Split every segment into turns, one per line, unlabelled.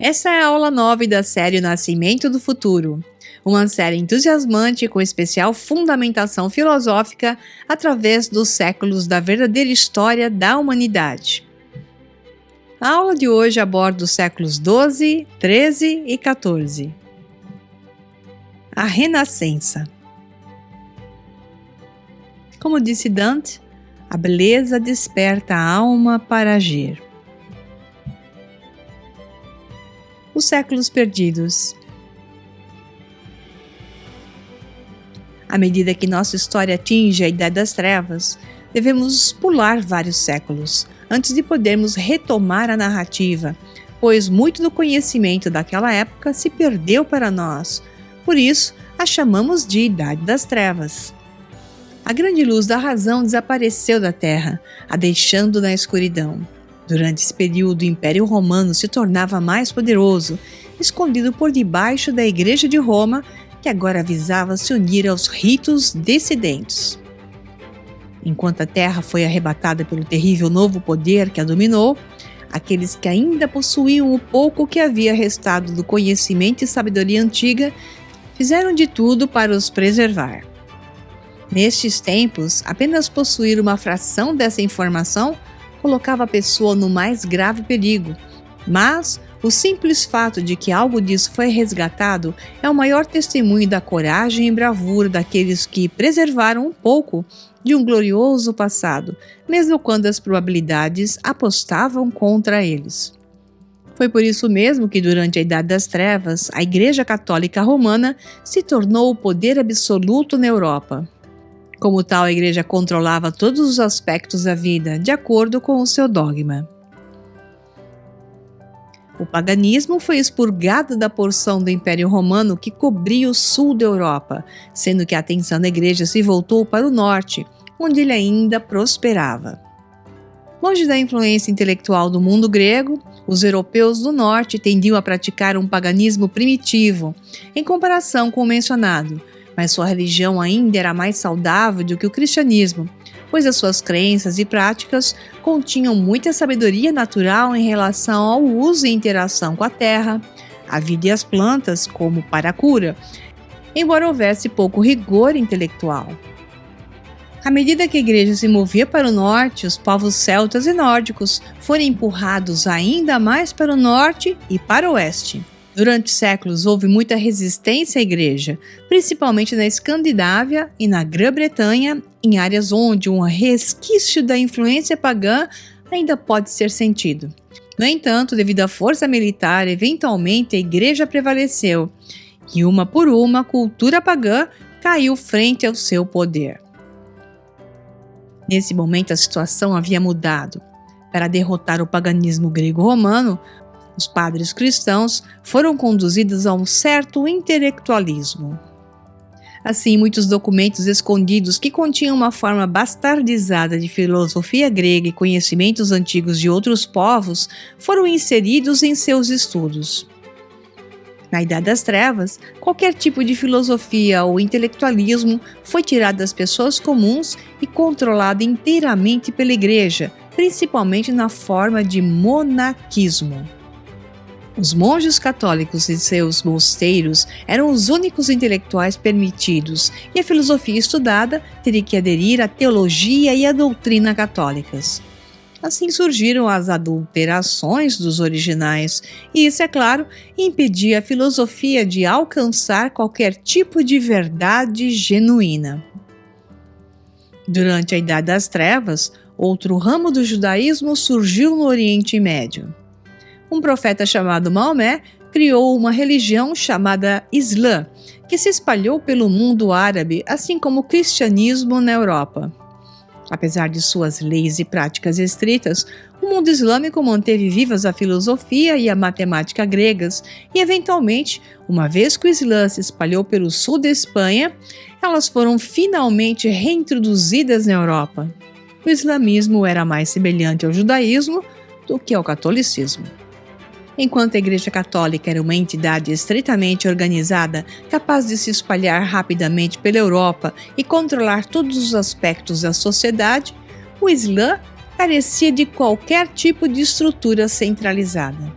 Essa é a aula 9 da série O Nascimento do Futuro, uma série entusiasmante com especial fundamentação filosófica através dos séculos da verdadeira história da humanidade. A aula de hoje aborda os séculos 12, 13 e 14. A Renascença. Como disse Dante, a beleza desperta a alma para agir. Os séculos perdidos. À medida que nossa história atinge a Idade das Trevas, devemos pular vários séculos antes de podermos retomar a narrativa, pois muito do conhecimento daquela época se perdeu para nós. Por isso, a chamamos de Idade das Trevas. A grande luz da razão desapareceu da Terra, a deixando na escuridão. Durante esse período, o Império Romano se tornava mais poderoso, escondido por debaixo da Igreja de Roma, que agora visava se unir aos ritos dissidentes. Enquanto a Terra foi arrebatada pelo terrível novo poder que a dominou, aqueles que ainda possuíam o pouco que havia restado do conhecimento e sabedoria antiga fizeram de tudo para os preservar. Nestes tempos, apenas possuir uma fração dessa informação colocava a pessoa no mais grave perigo, mas o simples fato de que algo disso foi resgatado é o maior testemunho da coragem e bravura daqueles que preservaram um pouco de um glorioso passado, mesmo quando as probabilidades apostavam contra eles. Foi por isso mesmo que, durante a Idade das Trevas, a Igreja Católica Romana se tornou o poder absoluto na Europa. Como tal, a Igreja controlava todos os aspectos da vida, de acordo com o seu dogma. O paganismo foi expurgado da porção do Império Romano que cobria o sul da Europa, sendo que a atenção da Igreja se voltou para o norte, onde ele ainda prosperava. Longe da influência intelectual do mundo grego, os europeus do norte tendiam a praticar um paganismo primitivo, em comparação com o mencionado, mas sua religião ainda era mais saudável do que o cristianismo, pois as suas crenças e práticas continham muita sabedoria natural em relação ao uso e interação com a terra, a vida e as plantas, como para a cura, embora houvesse pouco rigor intelectual. À medida que a igreja se movia para o norte, os povos celtas e nórdicos foram empurrados ainda mais para o norte e para o oeste. Durante séculos houve muita resistência à igreja, principalmente na Escandinávia e na Grã-Bretanha, em áreas onde um resquício da influência pagã ainda pode ser sentido. No entanto, devido à força militar, eventualmente a igreja prevaleceu e, uma por uma, a cultura pagã caiu frente ao seu poder. Nesse momento, a situação havia mudado. Para derrotar o paganismo grego-romano, os padres cristãos foram conduzidos a um certo intelectualismo. Assim, muitos documentos escondidos que continham uma forma bastardizada de filosofia grega e conhecimentos antigos de outros povos foram inseridos em seus estudos. Na Idade das Trevas, qualquer tipo de filosofia ou intelectualismo foi tirado das pessoas comuns e controlado inteiramente pela Igreja, principalmente na forma de monaquismo. Os monges católicos e seus mosteiros eram os únicos intelectuais permitidos, e a filosofia estudada teria que aderir à teologia e à doutrina católicas. Assim surgiram as adulterações dos originais, e isso, é claro, impedia a filosofia de alcançar qualquer tipo de verdade genuína. Durante a Idade das Trevas, outro ramo do judaísmo surgiu no Oriente Médio. Um profeta chamado Maomé criou uma religião chamada Islã, que se espalhou pelo mundo árabe, assim como o cristianismo na Europa. Apesar de suas leis e práticas estritas, o mundo islâmico manteve vivas a filosofia e a matemática gregas e, eventualmente, uma vez que o Islã se espalhou pelo sul da Espanha, elas foram finalmente reintroduzidas na Europa. O islamismo era mais semelhante ao judaísmo do que ao catolicismo. Enquanto a Igreja Católica era uma entidade estritamente organizada, capaz de se espalhar rapidamente pela Europa e controlar todos os aspectos da sociedade, o Islã carecia de qualquer tipo de estrutura centralizada.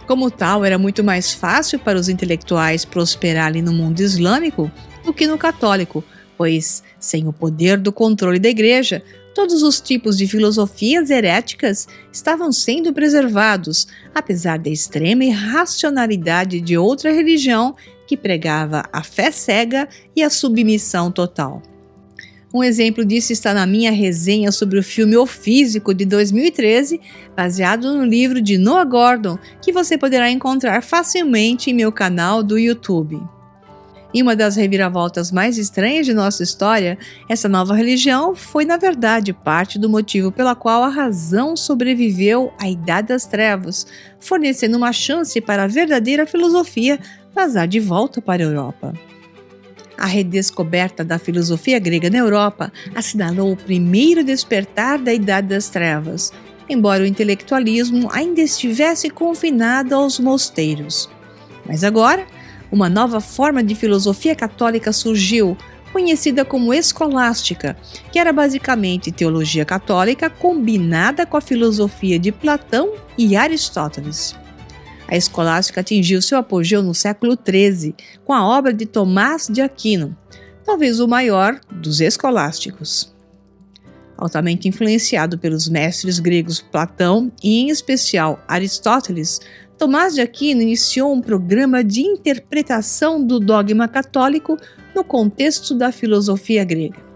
Como tal, era muito mais fácil para os intelectuais prosperarem no mundo islâmico do que no católico, pois, sem o poder do controle da igreja, todos os tipos de filosofias heréticas estavam sendo preservados, apesar da extrema irracionalidade de outra religião que pregava a fé cega e a submissão total. Um exemplo disso está na minha resenha sobre o filme O Físico, de 2013, baseado no livro de Noah Gordon, que você poderá encontrar facilmente em meu canal do YouTube. Em uma das reviravoltas mais estranhas de nossa história, essa nova religião foi, na verdade, parte do motivo pela qual a razão sobreviveu à Idade das Trevas, fornecendo uma chance para a verdadeira filosofia vazar de volta para a Europa. A redescoberta da filosofia grega na Europa assinalou o primeiro despertar da Idade das Trevas, embora o intelectualismo ainda estivesse confinado aos mosteiros. Mas agora, uma nova forma de filosofia católica surgiu, conhecida como escolástica, que era basicamente teologia católica combinada com a filosofia de Platão e Aristóteles. A escolástica atingiu seu apogeu no século XIII, com a obra de Tomás de Aquino, talvez o maior dos escolásticos. Altamente influenciado pelos mestres gregos Platão e, em especial, Aristóteles, Tomás de Aquino iniciou um programa de interpretação do dogma católico no contexto da filosofia grega.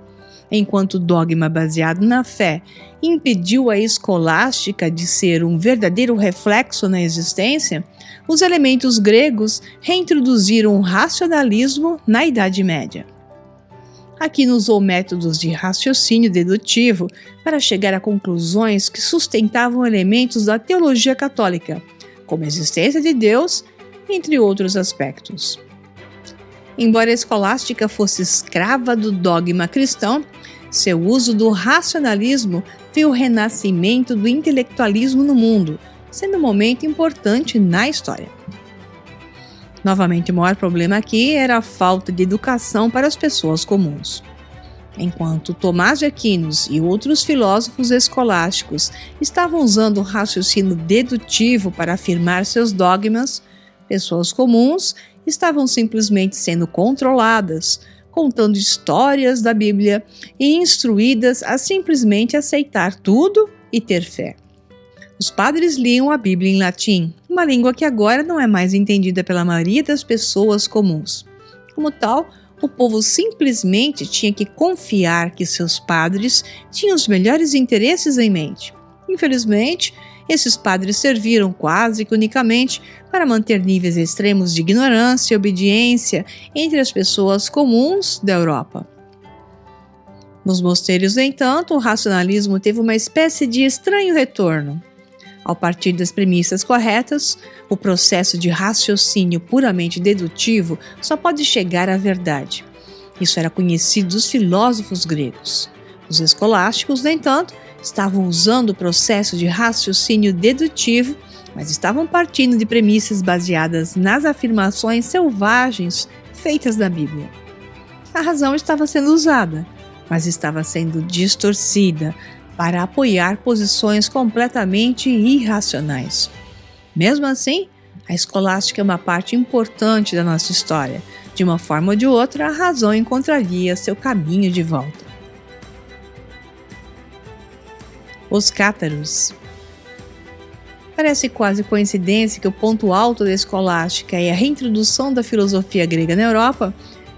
Enquanto o dogma baseado na fé impediu a escolástica de ser um verdadeiro reflexo na existência, os elementos gregos reintroduziram o racionalismo na Idade Média. Aquino usou métodos de raciocínio dedutivo para chegar a conclusões que sustentavam elementos da teologia católica, como a existência de Deus, entre outros aspectos. Embora a escolástica fosse escrava do dogma cristão, seu uso do racionalismo viu o renascimento do intelectualismo no mundo, sendo um momento importante na história. Novamente, o maior problema aqui era a falta de educação para as pessoas comuns. Enquanto Tomás de Aquino e outros filósofos escolásticos estavam usando o raciocínio dedutivo para afirmar seus dogmas, pessoas comuns estavam simplesmente sendo controladas, contando histórias da Bíblia e instruídas a simplesmente aceitar tudo e ter fé. Os padres liam a Bíblia em latim, uma língua que agora não é mais entendida pela maioria das pessoas comuns. Como tal, o povo simplesmente tinha que confiar que seus padres tinham os melhores interesses em mente. Infelizmente, esses padres serviram quase que unicamente para manter níveis extremos de ignorância e obediência entre as pessoas comuns da Europa. Nos mosteiros, no entanto, o racionalismo teve uma espécie de estranho retorno. Ao partir das premissas corretas, o processo de raciocínio puramente dedutivo só pode chegar à verdade. Isso era conhecido dos filósofos gregos. Os escolásticos, no entanto, estavam usando o processo de raciocínio dedutivo, mas estavam partindo de premissas baseadas nas afirmações selvagens feitas na Bíblia. A razão estava sendo usada, mas estava sendo distorcida para apoiar posições completamente irracionais. Mesmo assim, a escolástica é uma parte importante da nossa história. De uma forma ou de outra, a razão encontraria seu caminho de volta. Os cátaros. Parece quase coincidência que o ponto alto da escolástica e a reintrodução da filosofia grega na Europa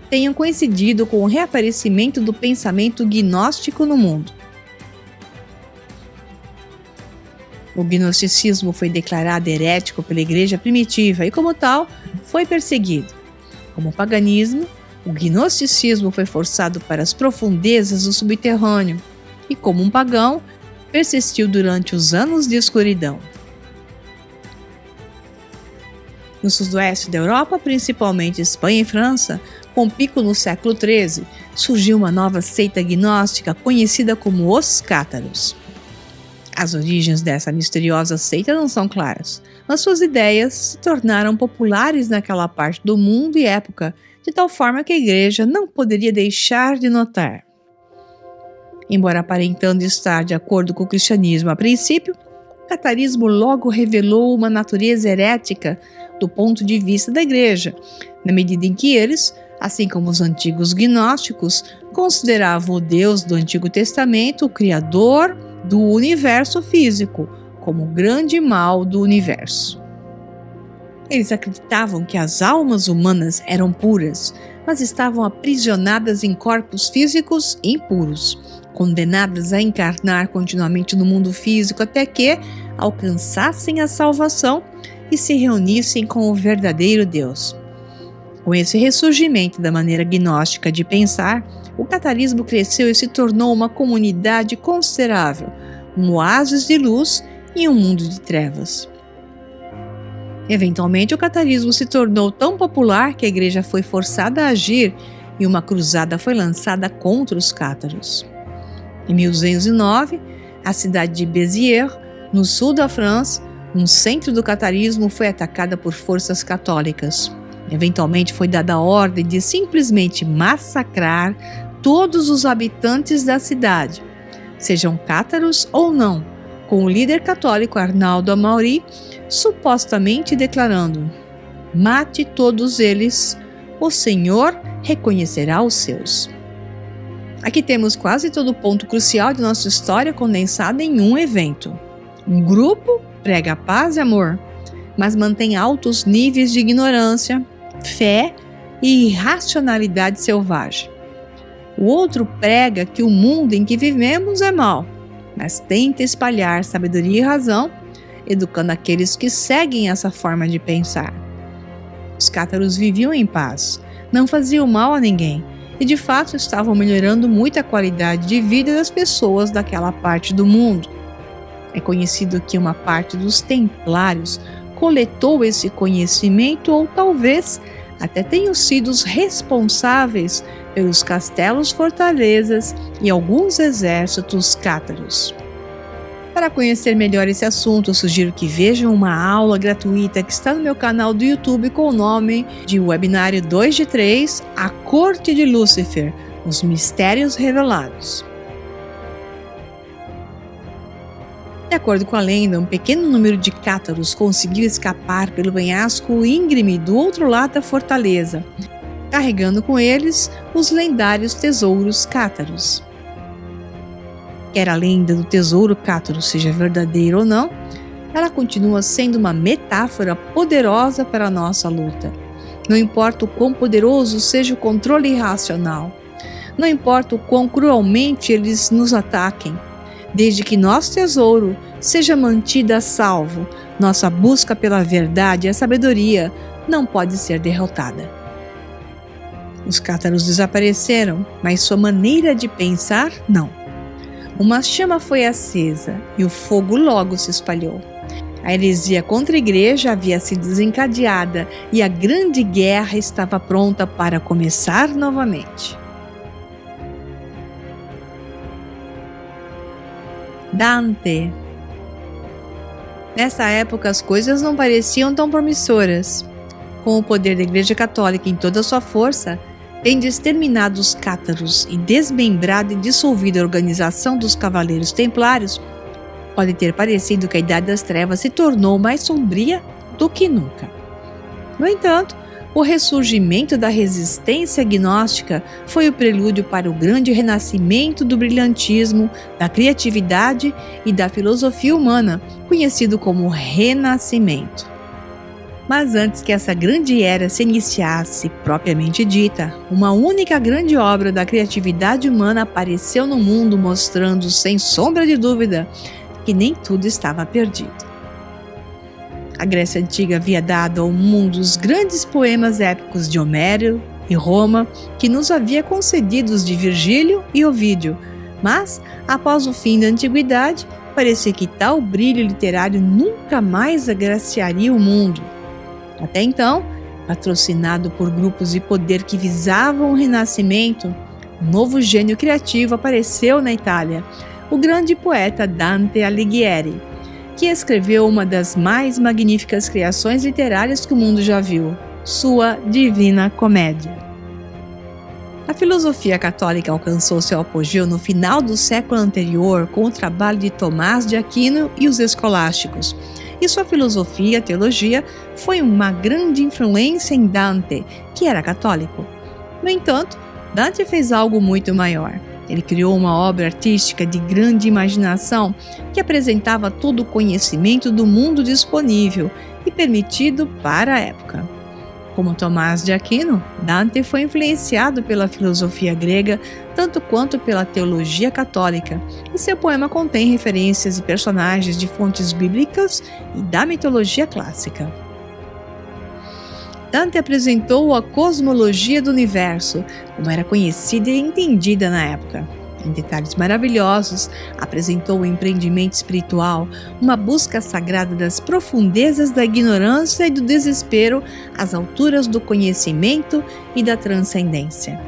tenham coincidido com o reaparecimento do pensamento gnóstico no mundo. O gnosticismo foi declarado herético pela Igreja primitiva e, como tal, foi perseguido. Como o paganismo, o gnosticismo foi forçado para as profundezas do subterrâneo e, como um pagão, persistiu durante os anos de escuridão. No sudoeste da Europa, principalmente Espanha e França, com pico no século XIII, surgiu uma nova seita gnóstica conhecida como os cátaros. As origens dessa misteriosa seita não são claras, mas suas ideias se tornaram populares naquela parte do mundo e época, de tal forma que a Igreja não poderia deixar de notar. Embora aparentando estar de acordo com o cristianismo a princípio, O catarismo logo revelou uma natureza herética do ponto de vista da Igreja, na medida em que eles, assim como os antigos gnósticos, consideravam o Deus do Antigo Testamento o Criador do universo físico, como o grande mal do universo. Eles acreditavam que as almas humanas eram puras, mas estavam aprisionadas em corpos físicos impuros, condenadas a encarnar continuamente no mundo físico até que alcançassem a salvação e se reunissem com o verdadeiro Deus. Com esse ressurgimento da maneira gnóstica de pensar, o catarismo cresceu e se tornou uma comunidade considerável, um oásis de luz em um mundo de trevas. Eventualmente, o catarismo se tornou tão popular que a igreja foi forçada a agir e uma cruzada foi lançada contra os cátaros. Em 1209, a cidade de Béziers, no sul da França, um centro do catarismo, foi atacada por forças católicas. Eventualmente foi dada a ordem de simplesmente massacrar todos os habitantes da cidade, sejam cátaros ou não, com o líder católico Arnaldo Amaury supostamente declarando: "Mate todos eles, o Senhor reconhecerá os seus." Aqui temos quase todo o ponto crucial de nossa história condensado em um evento. Um grupo prega paz e amor, mas mantém altos níveis de ignorância, fé e irracionalidade selvagem. O outro prega que o mundo em que vivemos é mau, mas tenta espalhar sabedoria e razão, educando aqueles que seguem essa forma de pensar. Os cátaros viviam em paz, não faziam mal a ninguém e de fato estavam melhorando muito a qualidade de vida das pessoas daquela parte do mundo. É conhecido que uma parte dos templários coletou esse conhecimento ou talvez até tenham sido os responsáveis pelos castelos, fortalezas e alguns exércitos cátaros. Para conhecer melhor esse assunto, eu sugiro que vejam uma aula gratuita que está no meu canal do YouTube com o nome de Webinário 2 de 3, A Corte de Lúcifer, os Mistérios Revelados. De acordo com a lenda, um pequeno número de cátaros conseguiu escapar pelo penhasco íngreme do outro lado da fortaleza, carregando com eles os lendários tesouros cátaros. Quer a lenda do tesouro cátaro seja verdadeira ou não, ela continua sendo uma metáfora poderosa para a nossa luta. Não importa o quão poderoso seja o controle irracional, não importa o quão cruelmente eles nos ataquem, desde que nosso tesouro seja mantido a salvo, nossa busca pela verdade e a sabedoria não pode ser derrotada. Os cátaros desapareceram, mas sua maneira de pensar não. Uma chama foi acesa e o fogo logo se espalhou. A heresia contra a igreja havia sido desencadeada e a grande guerra estava pronta para começar novamente. Dante. Nessa época as coisas não pareciam tão promissoras. Com o poder da Igreja Católica em toda a sua força, tendo exterminado os cátaros e desmembrado e dissolvido a organização dos Cavaleiros Templários, pode ter parecido que a Idade das Trevas se tornou mais sombria do que nunca. No entanto, o ressurgimento da resistência gnóstica foi o prelúdio para o grande renascimento do brilhantismo, da criatividade e da filosofia humana, conhecido como Renascimento. Mas antes que essa grande era se iniciasse propriamente dita, uma única grande obra da criatividade humana apareceu no mundo, mostrando, sem sombra de dúvida, que nem tudo estava perdido. A Grécia Antiga havia dado ao mundo os grandes poemas épicos de Homero e Roma, que nos havia concedido os de Virgílio e Ovídio, mas, após o fim da Antiguidade, parecia que tal brilho literário nunca mais agraciaria o mundo. Até então, patrocinado por grupos de poder que visavam o Renascimento, um novo gênio criativo apareceu na Itália, o grande poeta Dante Alighieri, que escreveu uma das mais magníficas criações literárias que o mundo já viu, sua Divina Comédia. A filosofia católica alcançou seu apogeu no final do século anterior com o trabalho de Tomás de Aquino e os escolásticos. E sua filosofia e teologia foi uma grande influência em Dante, que era católico. No entanto, Dante fez algo muito maior. Ele criou uma obra artística de grande imaginação que apresentava todo o conhecimento do mundo disponível e permitido para a época. Como Tomás de Aquino, Dante foi influenciado pela filosofia grega tanto quanto pela teologia católica, e seu poema contém referências e personagens de fontes bíblicas e da mitologia clássica. Dante apresentou a cosmologia do universo, como era conhecida e entendida na época. Em detalhes maravilhosos, apresentou o empreendimento espiritual, uma busca sagrada das profundezas da ignorância e do desespero às alturas do conhecimento e da transcendência.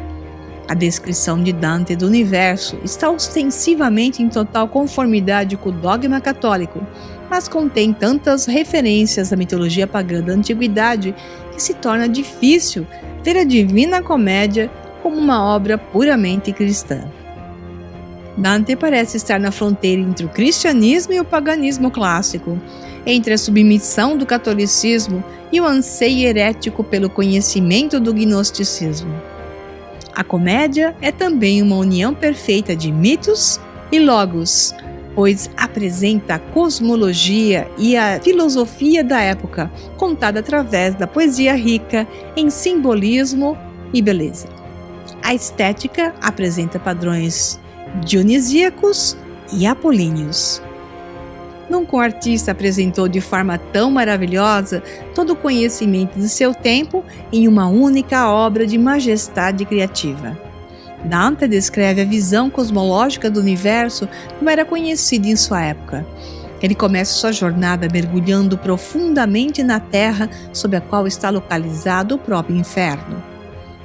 A descrição de Dante do universo está ostensivamente em total conformidade com o dogma católico, mas contém tantas referências à mitologia pagã da antiguidade que se torna difícil ver a Divina Comédia como uma obra puramente cristã. Dante parece estar na fronteira entre o cristianismo e o paganismo clássico, entre a submissão do catolicismo e o anseio herético pelo conhecimento do gnosticismo. A comédia é também uma união perfeita de mitos e logos, pois apresenta a cosmologia e a filosofia da época, contada através da poesia rica em simbolismo e beleza. A estética apresenta padrões dionisíacos e apolíneos. Nunca um artista apresentou de forma tão maravilhosa todo o conhecimento de seu tempo em uma única obra de majestade criativa. Dante descreve a visão cosmológica do universo como era conhecida em sua época. Ele começa sua jornada mergulhando profundamente na terra sob a qual está localizado o próprio inferno.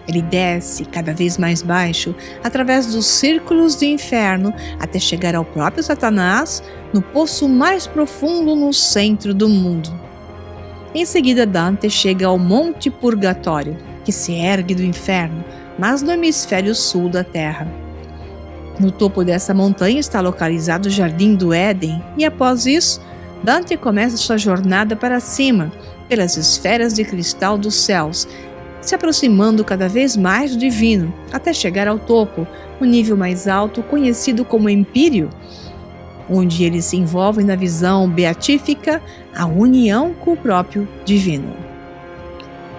Ele desce cada vez mais baixo, através dos círculos do inferno, até chegar ao próprio Satanás, no poço mais profundo no centro do mundo. Em seguida, Dante chega ao Monte Purgatório, que se ergue do inferno, mas no hemisfério sul da Terra. No topo dessa montanha está localizado o Jardim do Éden, e após isso, Dante começa sua jornada para cima, pelas esferas de cristal dos céus, se aproximando cada vez mais do divino, até chegar ao topo, o nível mais alto conhecido como Empírio, onde ele se envolve na visão beatífica, a união com o próprio divino.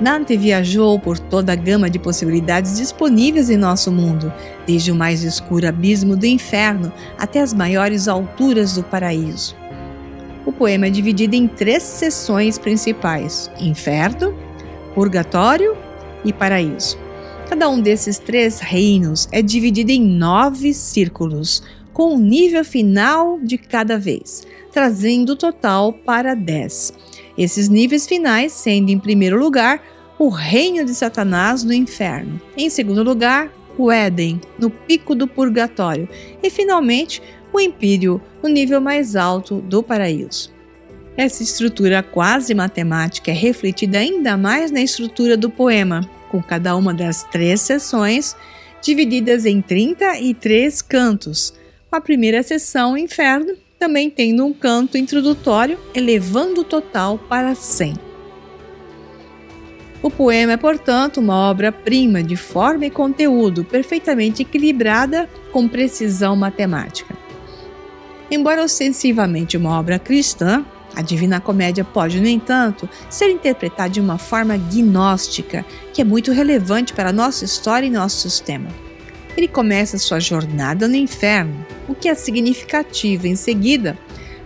Dante viajou por toda a gama de possibilidades disponíveis em nosso mundo, desde o mais escuro abismo do inferno até as maiores alturas do paraíso. O poema é dividido em 3 seções principais: Inferno, Purgatório e Paraíso. Cada um desses 3 reinos é dividido em 9 círculos, com o nível final de cada vez, trazendo o total para 10. Esses níveis finais sendo, em primeiro lugar, o reino de Satanás no inferno, em segundo lugar, o Éden, no pico do purgatório, e finalmente, o Empírio, no nível mais alto do paraíso. Essa estrutura quase matemática é refletida ainda mais na estrutura do poema, com cada uma das 3 seções divididas em 33 cantos. A primeira seção, Inferno, também tendo um canto introdutório, elevando o total para 100. O poema é, portanto, uma obra-prima de forma e conteúdo perfeitamente equilibrada com precisão matemática. Embora ostensivamente uma obra cristã, a Divina Comédia pode, no entanto, ser interpretada de uma forma gnóstica, que é muito relevante para a nossa história e nosso sistema. Ele começa sua jornada no inferno, o que é significativo. Em seguida,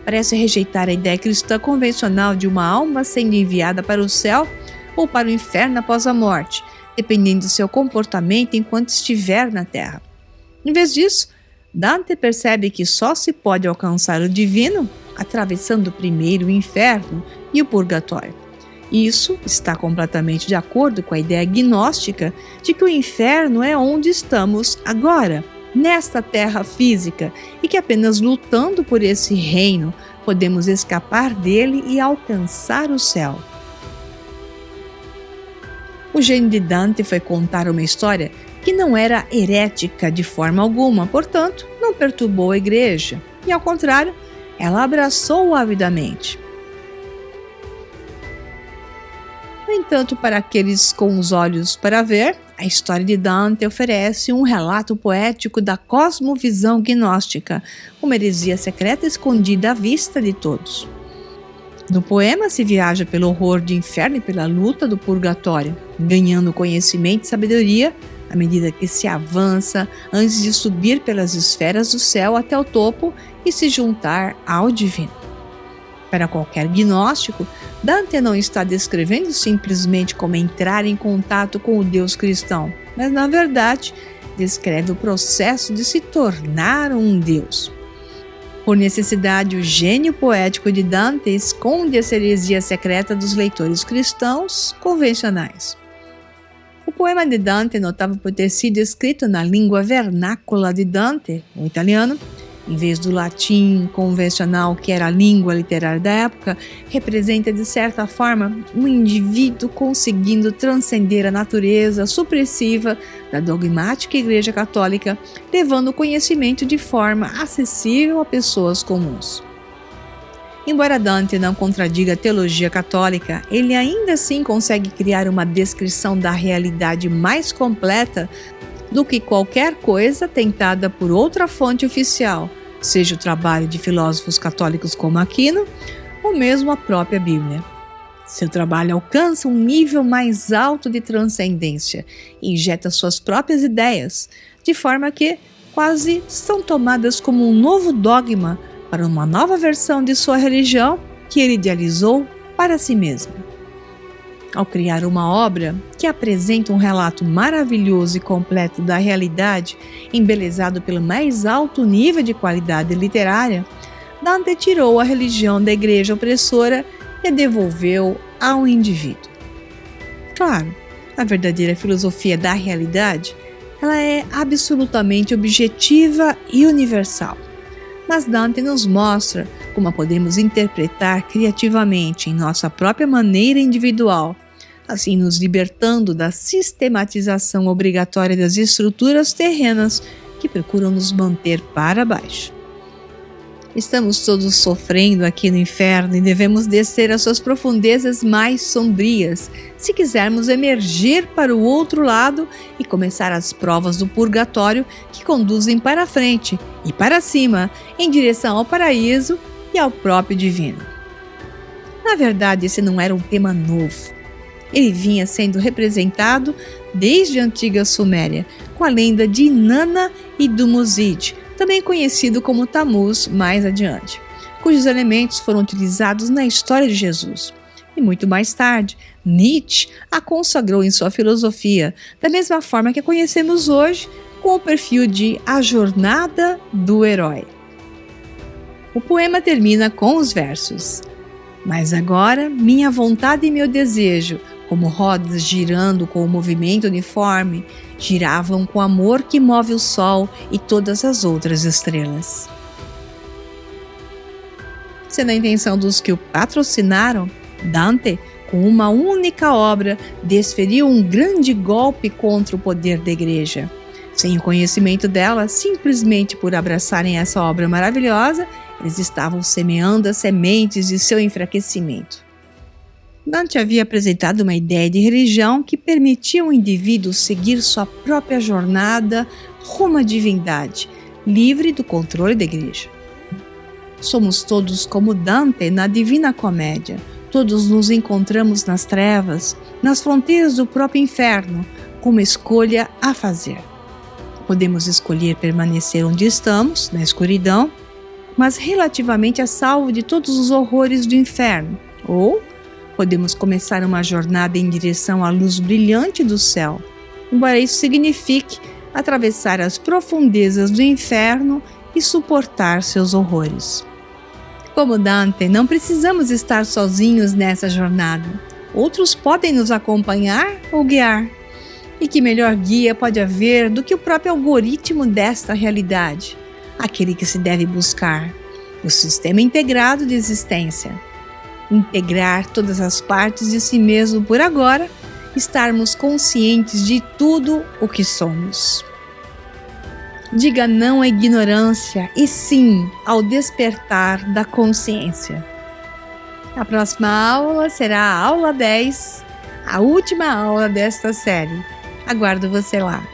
parece rejeitar a ideia cristã convencional de uma alma sendo enviada para o céu ou para o inferno após a morte, dependendo do seu comportamento enquanto estiver na Terra. Em vez disso, Dante percebe que só se pode alcançar o divino atravessando primeiro o inferno e o purgatório. Isso está completamente de acordo com a ideia gnóstica de que o inferno é onde estamos agora, nesta terra física, e que apenas lutando por esse reino podemos escapar dele e alcançar o céu. O gênio de Dante foi contar uma história que não era herética de forma alguma, portanto, não perturbou a igreja, e ao contrário, ela abraçou-o avidamente. No entanto, para aqueles com os olhos para ver, a história de Dante oferece um relato poético da cosmovisão gnóstica, uma heresia secreta escondida à vista de todos. No poema se viaja pelo horror do inferno e pela luta do purgatório, ganhando conhecimento e sabedoria à medida que se avança antes de subir pelas esferas do céu até o topo e se juntar ao divino. Para qualquer gnóstico, Dante não está descrevendo simplesmente como entrar em contato com o Deus cristão, mas na verdade descreve o processo de se tornar um Deus. Por necessidade, o gênio poético de Dante esconde essa heresia secreta dos leitores cristãos convencionais. O poema de Dante é notável por ter sido escrito na língua vernácula de Dante, o italiano, em vez do latim convencional, que era a língua literária da época. Representa, de certa forma, um indivíduo conseguindo transcender a natureza supressiva da dogmática Igreja Católica, levando o conhecimento de forma acessível a pessoas comuns. Embora Dante não contradiga a teologia católica, ele ainda assim consegue criar uma descrição da realidade mais completa do que qualquer coisa tentada por outra fonte oficial, seja o trabalho de filósofos católicos como Aquino, ou mesmo a própria Bíblia. Seu trabalho alcança um nível mais alto de transcendência e injeta suas próprias ideias, de forma que quase são tomadas como um novo dogma para uma nova versão de sua religião que ele idealizou para si mesmo. Ao criar uma obra que apresenta um relato maravilhoso e completo da realidade, embelezado pelo mais alto nível de qualidade literária, Dante tirou a religião da igreja opressora e a devolveu ao indivíduo. Claro, a verdadeira filosofia da realidade, ela é absolutamente objetiva e universal. Mas Dante nos mostra como a podemos interpretar criativamente em nossa própria maneira individual, assim nos libertando da sistematização obrigatória das estruturas terrenas que procuram nos manter para baixo. Estamos todos sofrendo aqui no inferno e devemos descer às suas profundezas mais sombrias, se quisermos emergir para o outro lado e começar as provas do purgatório que conduzem para frente e para cima, em direção ao paraíso e ao próprio divino. Na verdade, esse não era um tema novo. Ele vinha sendo representado desde a antiga Suméria, com a lenda de Inanna e Dumuzid, também conhecido como Tammuz mais adiante, cujos elementos foram utilizados na história de Jesus. E muito mais tarde, Nietzsche a consagrou em sua filosofia, da mesma forma que a conhecemos hoje, com o perfil de A Jornada do Herói. O poema termina com os versos: "Mas agora minha vontade e meu desejo, como rodas girando com o movimento uniforme, giravam com o amor que move o sol e todas as outras estrelas." Sendo a intenção dos que o patrocinaram, Dante, com uma única obra, desferiu um grande golpe contra o poder da igreja. Sem o conhecimento dela, simplesmente por abraçarem essa obra maravilhosa, eles estavam semeando as sementes de seu enfraquecimento. Dante havia apresentado uma ideia de religião que permitia ao indivíduo seguir sua própria jornada rumo à divindade, livre do controle da igreja. Somos todos como Dante na Divina Comédia. Todos nos encontramos nas trevas, nas fronteiras do próprio inferno, com uma escolha a fazer. Podemos escolher permanecer onde estamos, na escuridão, mas relativamente a salvo de todos os horrores do inferno, ou podemos começar uma jornada em direção à luz brilhante do céu, embora isso signifique atravessar as profundezas do inferno e suportar seus horrores. Como Dante, não precisamos estar sozinhos nessa jornada. Outros podem nos acompanhar ou guiar. E que melhor guia pode haver do que o próprio algoritmo desta realidade, aquele que se deve buscar, o sistema integrado de existência. Integrar todas as partes de si mesmo por agora estarmos conscientes de tudo o que somos. Diga não à ignorância e sim ao despertar da consciência. A próxima aula será a aula 10, a última aula desta série. Aguardo você lá.